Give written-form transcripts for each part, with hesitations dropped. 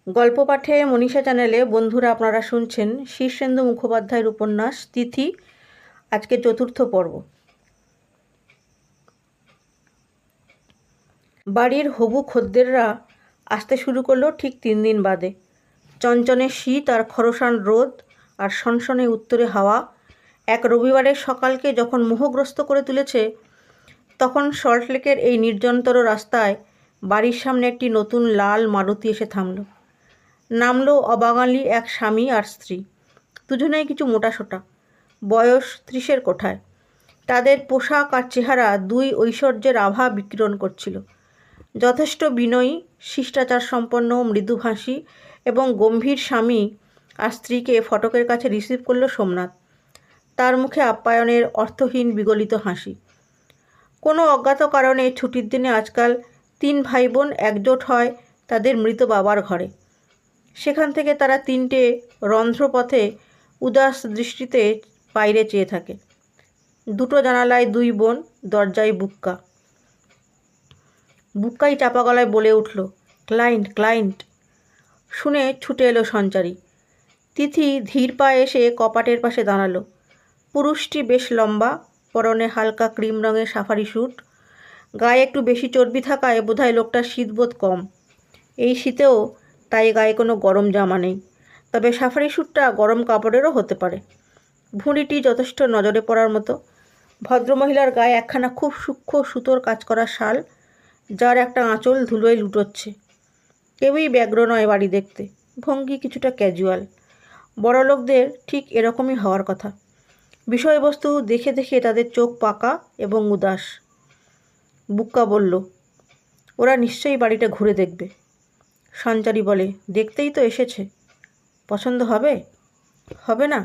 গল্প পাঠে মনীষা চ্যানেলে বন্ধুরা আপনারা শুনছেন শীর্ষেন্দু মুখোপাধ্যায়ের উপন্যাস তিথি। আজকে চতুর্থ পর্ব। বাড়ির হবু খদ্দেররা আসতে শুরু করলো ঠিক 3 দিন বাদে। চনচনে শীত আর খরসান রোদ আর সনসনে উত্তরে হাওয়া এক রবিবারের সকালকে যখন মোহগ্রস্ত করে তুলেছে, তখন সল্টলেকের এই নির্জনতর রাস্তায় বাড়ির সামনে একটি নতুন লাল মারুতি এসে থামল। নামলো অবাঙালি এক স্বামী আর স্ত্রী, দুজনেই কিছু মোটাসোটা, বয়স 30-এর কোঠায়। তাদের পোশাক আর চেহারা দুই ঐশ্বর্যের আভা বিকিরণ করছিল। যথেষ্ট বিনয়ী, শিষ্টাচার সম্পন্ন, মৃদুভাষী এবং গম্ভীর স্বামী আর স্ত্রীকে ফটকের কাছে রিসিভ করল সোমনাথ। তার মুখে আপ্যায়নের অর্থহীন বিগলিত হাসি। কোনো অজ্ঞাত কারণে ছুটির দিনে আজকাল 3 ভাই বোন একজোট হয় তাদের মৃত বাবার ঘরে। সেখান থেকে তারা 3টে রন্ধ্রপথে উদাস দৃষ্টিতে বাইরে চেয়ে থাকে। 2টো জানালায় 2 বোন, দরজায় বুক্কা। বুক্কাই চাপা গলায় বলে উঠল, ক্লায়েন্ট ক্লায়েন্ট। শুনে ছুটে এলো সঞ্চারী। তিথি ধীর পায়ে এসে কপাটের পাশে দাঁড়ালো। পুরুষটি বেশ লম্বা, পরনে হালকা ক্রিম রঙের সাফারি স্যুট। গায়ে একটু বেশি চর্বি থাকায় বোধহয় লোকটার শীতবোধ কম। এই শীতেও তাই গায়ে কোনো গরম জামা নেই, তবে সাফারি স্যুটটা গরম কাপড়েরও হতে পারে। ভুঁড়িটি যথেষ্ট নজরে পড়ার মতো। ভদ্রমহিলার গায়ে একখানা খুব সূক্ষ্ম সুতোর কাজ করা শাল, যার একটা আঁচল ধুলোয় লুটোচ্ছে। কেউই ব্যগ্র নয় বাড়ি দেখতে, ভঙ্গি কিছুটা ক্যাজুয়াল। বড়লোকদের ঠিক এরকমই হওয়ার কথা। বিষয়বস্তু দেখে দেখে তাদের চোখ পাকা এবং উদাস। বুক্কা বলল, ওরা নিশ্চয়ই বাড়িটা ঘুরে দেখবে। সঞ্চারী বলে, দেখতেই তো এসেছে, পছন্দ হবে? হবে না?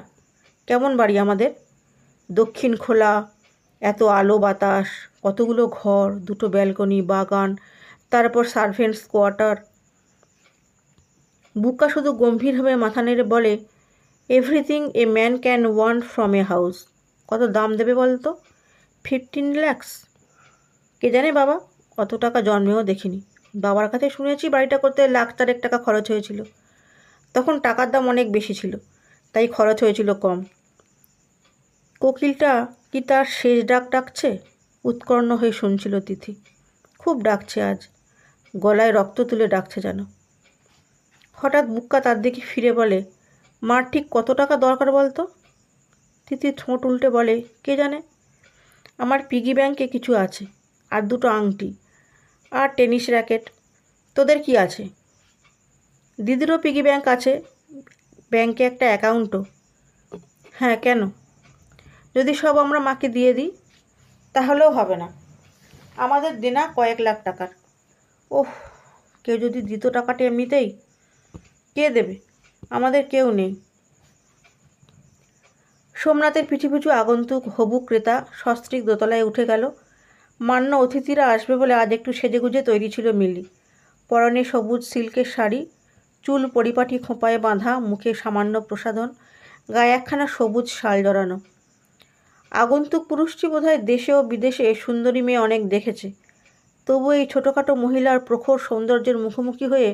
কেমন বাড়ি আমাদের? দক্ষিণ খোলা, এত আলো বাতাস, কতগুলো ঘর, 2টো ব্যালকনি, বাগান, তারপর সার্ভেন্টস কোয়ার্টার। বুক্কা শুধু গম্ভীরভাবে মাথা নেড়ে বলে, everything a man can want from a house. কত দাম দেবে বলতো? 15 lakhs। কে জানে বাবা, অত টাকা জন্মেও দেখিনি। বাবার কাছে শুনেছি বাড়িটা করতে 1,00,000 টাকা খরচ হয়েছিল। তখন টাকার দাম অনেক বেশি ছিল, তাই খরচ হয়েছিল কম। কোকিলটা কি তার শেষ ডাক ডাকছে? উৎকর্ণ হয়ে শুনছিল তিথি। খুব ডাকছে আজ, গলায় রক্ত তুলে ডাকছে যেন। হঠাৎ বুক্কা তার দিকে ফিরে বলে, মার ঠিক কত টাকা দরকার বলতো? তিথি ঠোঁট উল্টে বলে, কে জানে। আমার পিগি ব্যাংকে কিছু আছে, আর 2টো আংটি, আর টেনিস র্যাকেট। তোদের কি আছে? দিদিরও পিগি ব্যাংক আছে, ব্যাংকে একটা অ্যাকাউন্টও। হ্যাঁ, কেন? যদি সব আমরা মাকে দিয়ে দিই? তাহলেও হবে না, আমাদের দেনা কয়েক লাখ টাকার। ওহ, কেউ যদি দিত টাকাটা এমনিতেই। কে দেবে? আমাদের কেউ নেই। সোমনাথের পিছু পিছু আগন্তুক হবু ক্রেতা সস্ত্রীক দোতলায় উঠে গেল। মান্য অতিথিরা আসবে বলে আজ একটু সেজেগুজে তৈরি ছিল মিলি। পরনে সবুজ সিল্কের শাড়ি, চুল পরিপাটি খোঁপায় বাঁধা, মুখে সামান্য প্রসাধন, গায়ে একখানা সবুজ শাল জড়ানো। আগন্তুক পুরুষটি বোধহয় দেশে ও বিদেশে সুন্দরী মেয়ে অনেক দেখেছে, তবু এই ছোটোখাটো মহিলার প্রখর সৌন্দর্যের মুখোমুখি হয়ে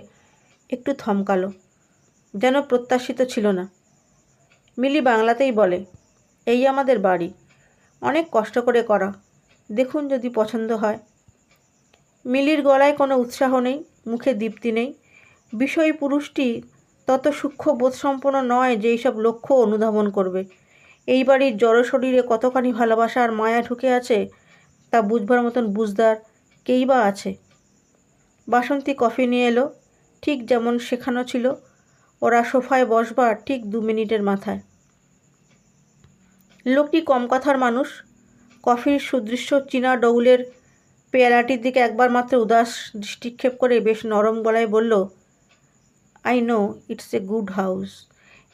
একটু থমকালো, যেন প্রত্যাশিত ছিল না। মিলি বাংলাতেই বলে, এই আমাদের বাড়ি, অনেক কষ্ট করে করা, দেখুন যদি পছন্দ হয়। মিলির গলায় কোনো উৎসাহ নেই, মুখে দীপ্তি নেই। বিষয়ী পুরুষটি তত সূক্ষ্ম বোধসম্পন্ন নয় যে এইসব লক্ষ্য অনুধাবন করবে। এই বাড়ির জড় শরীরে কতখানি ভালোবাসা আর মায়া ঢুকে আছে তা বুঝবার মতন বুঝদার কেই বা আছে। বাসন্তী কফি নিয়ে এলো, ঠিক যেমন শেখানো ছিল। ওরা সোফায় বসবার ঠিক 2 মিনিটের মাথায়। লোকটি কম কথার মানুষ। কফির সুদৃশ্য চীনা ডৌলের পেয়ালাটির দিকে একবার মাত্র উদাস দৃষ্টিক্ষেপ করে বেশ নরম গলায় বলল, I know it's a good house,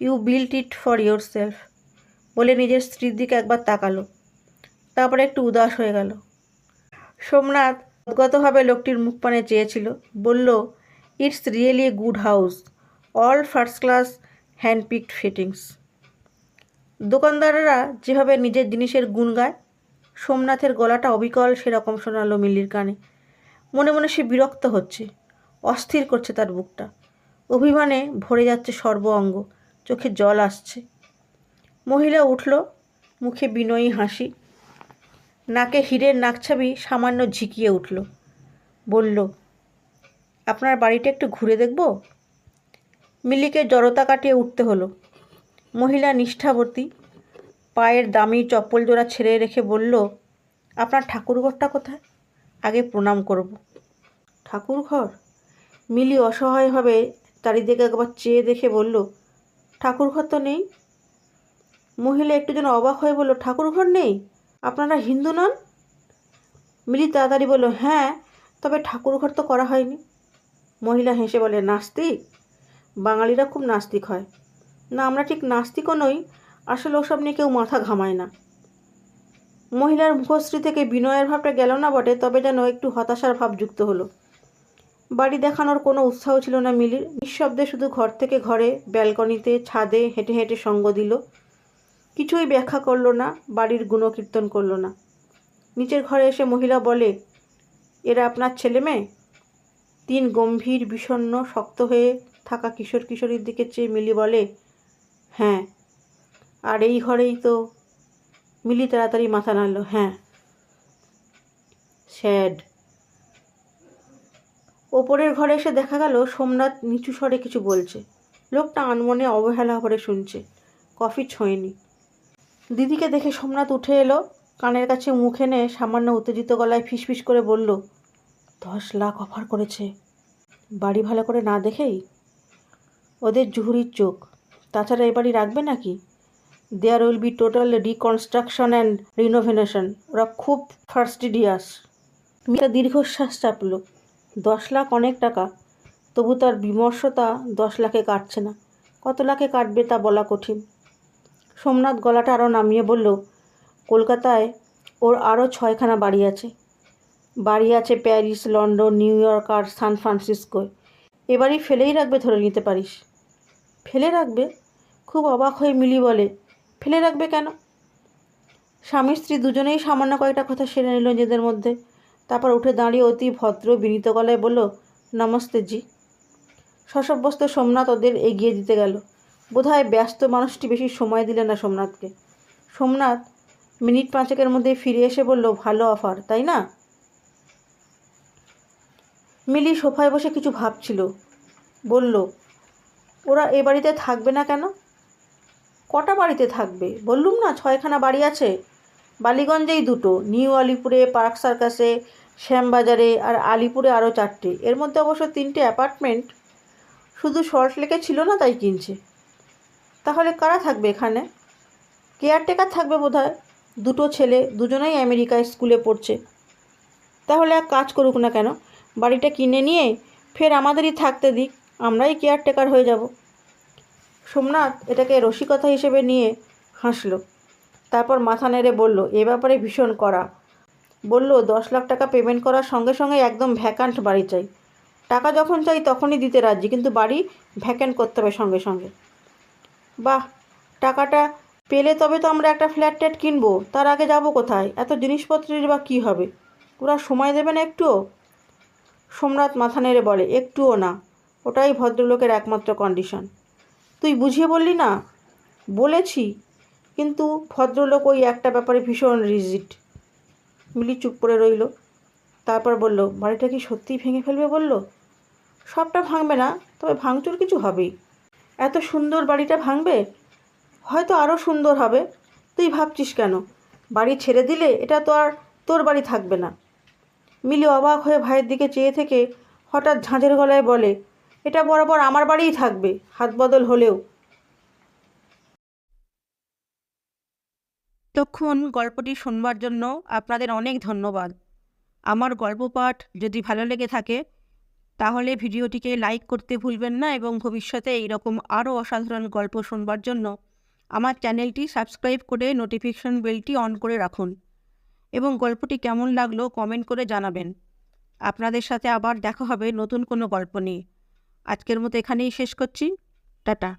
you built it for yourself. বলে নিজের স্ত্রীর দিকে একবার তাকালো, তারপরে একটু উদাস হয়ে গেল। সোমনাথ উদ্গতভাবে লোকটির মুখপানে চেয়েছিল, বলল, it's really a good house, all first class hand picked fittings. দোকানদারেরা যেভাবে নিজের জিনিসের গুণ গায়, সোমনাথের গলাটা অবিকল সেরকম শোনালো মিলির কানে। মনে মনে সে বিরক্ত হচ্ছে, অস্থির করছে তার বুকটা। অভিমানে ভরে যাচ্ছে সর্ব অঙ্গ, চোখে জল আসছে। মহিলা উঠল, মুখে বিনয়ী হাসি, নাকে হীরের নাকছাবি সামান্য ঝিকিয়ে উঠল। বলল, আপনার বাড়িটা একটু ঘুরে দেখব? মিলিকে জড়তা কাটিয়ে উঠতে হলো। মহিলা নিষ্ঠাবতী, পায়ের দামি চপ্পল জোড়া ছেড়ে রেখে বলল, আপনার ঠাকুরঘরটা কোথায়? আগে প্রণাম করব। ঠাকুরঘর? মিলি অসহায়ভাবে চারিদিকে একবার চেয়ে দেখে বলল, ঠাকুরঘর তো নেই। মহিলা একটু যেন অবাক হয়ে বলল, ঠাকুরঘর নেই? আপনারা হিন্দু নন? মিলি তাড়াতাড়ি বলল, হ্যাঁ, তবে ঠাকুরঘর তো করা হয়নি। মহিলা হেসে বলে, নাস্তিক? বাঙালিরা খুব নাস্তিক হয়। না, আমরা ঠিক নাস্তিকও নই, আসলে ওসব নিয়ে কেউ মাথা ঘামায় না। মহিলার মুখশ্রী থেকে বিনয়ের ভাবটা গেল না বটে, তবে যেন একটু হতাশার ভাব যুক্ত হলো। বাড়ি দেখানোর কোনো উৎসাহ ছিল না মিলির। নিঃশব্দে শুধু ঘর থেকে ঘরে, ব্যালকনিতে, ছাদে হেঁটে হেঁটে সঙ্গ দিল। কিছুই ব্যাখ্যা করল না, বাড়ির গুণকীর্তন করল না। নিচের ঘরে এসে মহিলা বলে, এরা আপনার ছেলে মেয়ে? 3 গম্ভীর, বিষণ্ণ, শক্ত হয়ে থাকা কিশোর কিশোরীর দিকে চেয়ে মিলি বলে, হ্যাঁ। আর এই ঘরেই তো? মিলি তাড়াতাড়ি মাথা নাড়ল, হ্যাঁ। স্যাড। ওপরের ঘরে এসে দেখা গেল সোমনাথ নিচু স্বরে কিছু বলছে। লোকটা আনমনে অবহেলা করে শুনছে, কফি ছোঁয়নি। দিদিকে দেখে সোমনাথ উঠে এলো, কানের কাছে মুখ এনে সামান্য উত্তেজিত গলায় ফিসফিস করে বলল, 10 লাখ অফার করেছে। বাড়ি ভালো করে না দেখেই? ওদের জুহুরির চোখ। তাছাড়া এ বাড়ি রাখবে নাকি? There will be total reconstruction and renovation. ওরা খুব ফাস্টিডিয়াস। মিতা দীর্ঘশ্বাস চাপল। 10 লাখ অনেক টাকা, তবু তার বিমর্ষতা 10 লাখে কাটছে না। কত লাখে কাটবে তা বলা কঠিন। সোমনাথ গলাটা আরও নামিয়ে বলল, কলকাতায় ওর আরও 6খানা বাড়ি আছে। বাড়ি আছে প্যারিস, লন্ডন, নিউ ইয়র্ক আর সান ফ্রান্সিসকোয়। এ বাড়ি ফেলেই রাখবে ধরে নিতে পারিস। ফেলে রাখবে? খুব অবাক হয়ে মিলি বলে, ফেলে রাখবে কেন? স্বামী স্ত্রী দুজনেই সামান্য কয়েকটা কথা সেরে নিল নিজেদের মধ্যে। তারপর উঠে দাঁড়িয়ে অতি ভদ্র বিনীত গলায় বলল, নমস্তে জি। সশব্যস্ত সোমনাথ ওদের এগিয়ে দিতে গেল। বোধহয় ব্যস্ত মানুষটি বেশি সময় দিলেন না সোমনাথকে। সোমনাথ মিনিট 5 মধ্যে ফিরে এসে বলল, ভালো অফার, তাই না? মিলি সোফায় বসে কিছু ভাবছিল। বলল, ওরা এ বাড়িতে থাকবে না কেন? কটা বাড়িতে থাকবে? বললুম না 6খানা বাড়ি আছে। বালিগঞ্জেই 2টো, নিউ আলিপুরে, পার্ক সার্কাসে, শ্যামবাজারে, আর আলিপুরে আরও 4টে। এর মধ্যে অবশ্য 3টে অ্যাপার্টমেন্ট। শুধু সল্টলেকে ছিল না, তাই কিনছে। তাহলে কারা থাকবে এখানে? কেয়ারটেকার থাকবে বোধহয়। 2টো ছেলে, দুজনেই আমেরিকায় স্কুলে পড়ছে। তাহলে এক কাজ করুক না কেন, বাড়িটা কিনে নিয়ে ফের আমাদেরই থাকতে দিক, আমরাই কেয়ারটেকার হয়ে যাব। সোমনাথ এটাকে রসিকতা হিসেবে নিয়ে হাসল। তারপর মাথা নেড়ে বলল, এ ব্যাপারে ভীষণ কড়া। বলল, 10 লাখ টাকা পেমেন্ট করার সঙ্গে সঙ্গে একদম ভ্যাকান্ট বাড়ি চাই। টাকা যখন চাই তখনই দিতে রাজি, কিন্তু বাড়ি ভ্যাকেন্ট করতে হবে সঙ্গে সঙ্গে। বাহ, টাকাটা পেলে তবে তো আমরা একটা ফ্ল্যাট ট্যাট কিনবো। তার আগে যাব কোথায়? এত জিনিসপত্রের বা কী হবে? ওরা সময় দেবে না একটুও? সোমনাথ মাথা নেড়ে বলে, একটুও না। ওটাই ভদ্রলোকের একমাত্র কন্ডিশন। তুই বুঝিয়ে বললি না? বলেছি, কিন্তু ভদ্রলোক ওই একটা ব্যাপারে ভীষণ রিজিড। মিলি চুপ করে রইল। তারপর বলল, বাড়িটা কি সত্যিই ভেঙে ফেলবে বলল? সবটা ভাঙবে না, তবে ভাঙচুর কিছু হবেই। এত সুন্দর বাড়িটা ভাঙবে? হয়তো আরও সুন্দর হবে। তুই ভাবছিস কেন? বাড়ি ছেড়ে দিলে এটা তো আর তোর বাড়ি থাকবে না। মিলি অবাক হয়ে ভাইয়ের দিকে চেয়ে থেকে হঠাৎ ঝাঁঝের গলায় বলে, এটা বরাবর আমার বাড়িই থাকবে, হাত বদল হলেও। তখন গল্পটি শুনবার জন্য আপনাদের অনেক ধন্যবাদ। আমার গল্প পাঠ যদি ভালো লেগে থাকে তাহলে ভিডিওটিকে লাইক করতে ভুলবেন না, এবং ভবিষ্যতে এইরকম আরও অসাধারণ গল্প শুনবার জন্য আমার চ্যানেলটি সাবস্ক্রাইব করে নোটিফিকেশন বেলটি অন করে রাখুন, এবং গল্পটি কেমন লাগলো কমেন্ট করে জানাবেন। আপনাদের সাথে আবার দেখা হবে নতুন কোনো গল্প নিয়ে। আজকের মতো এখানেই শেষ করছি। টাটা।